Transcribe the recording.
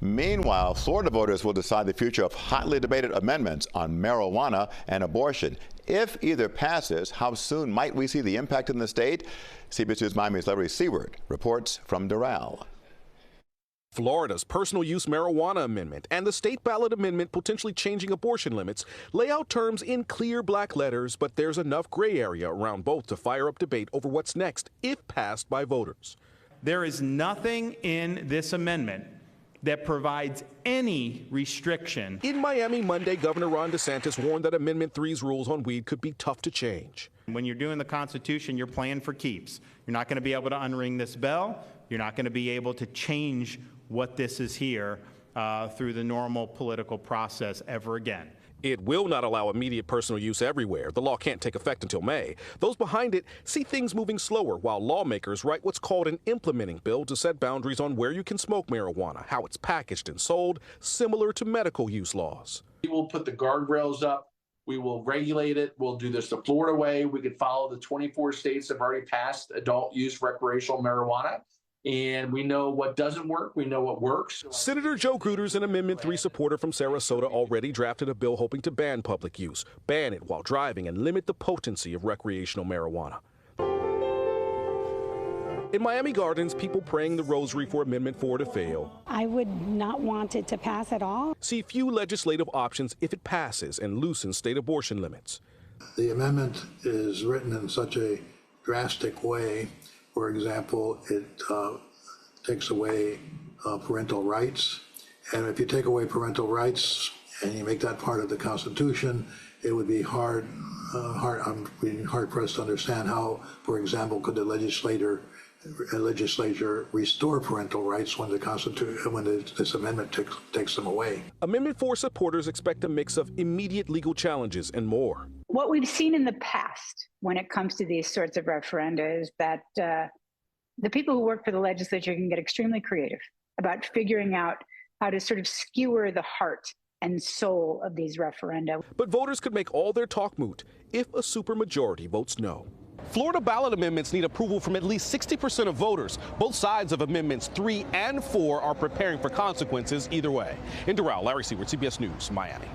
Meanwhile, Florida voters will decide the future of hotly debated amendments on marijuana and abortion. If either passes, how soon might we see the impact in the state? CBS News Miami's Larry Seward reports from Doral. Florida's personal use marijuana amendment and the state ballot amendment potentially changing abortion limits lay out terms in clear black letters, but there's enough gray area around both to fire up debate over what's next if passed by voters. There is nothing in this amendment that provides any restriction. In Miami Monday, Governor Ron DeSantis warned that Amendment 3's rules on weed could be tough to change. When you're doing the Constitution, you're playing for keeps. You're not going to be able to unring this bell. You're not going to be able to change what this is here through the normal political process ever again. It will not allow immediate personal use everywhere. The law can't take effect until May. Those behind it see things moving slower while lawmakers write what's called an implementing bill to set boundaries on where you can smoke marijuana, how it's packaged and sold, similar to medical use laws. We will put the guardrails up. We will regulate it. We'll do this the Florida way. We could follow the 24 states that have already passed adult use recreational marijuana. And we know what doesn't work. We know what works. Senator Joe Gruder's an Amendment 3 supporter from Sarasota already drafted a bill hoping to ban public use, ban it while driving, and limit the potency of recreational marijuana. In Miami Gardens, people praying the rosary for Amendment 4 to fail. I would not want it to pass at all. See few legislative options if it passes and loosens state abortion limits. The amendment is written in such a drastic way. For example, it takes away parental rights. And if you take away parental rights and you make that part of the Constitution, it would be I'm being hard-pressed to understand how, for example, could the legislature restore parental rights when this amendment takes them away. Amendment 4 supporters expect a mix of immediate legal challenges and more. What we've seen in the past when it comes to these sorts of referenda is that the people who work for the legislature can get extremely creative about figuring out how to sort of skewer the heart and soul of these referenda. But voters could make all their talk moot if a supermajority votes no. Florida ballot amendments need approval from at least 60% of voters. Both sides of Amendments 3 and 4 are preparing for consequences either way. In Doral, Larry Seward, CBS News, Miami.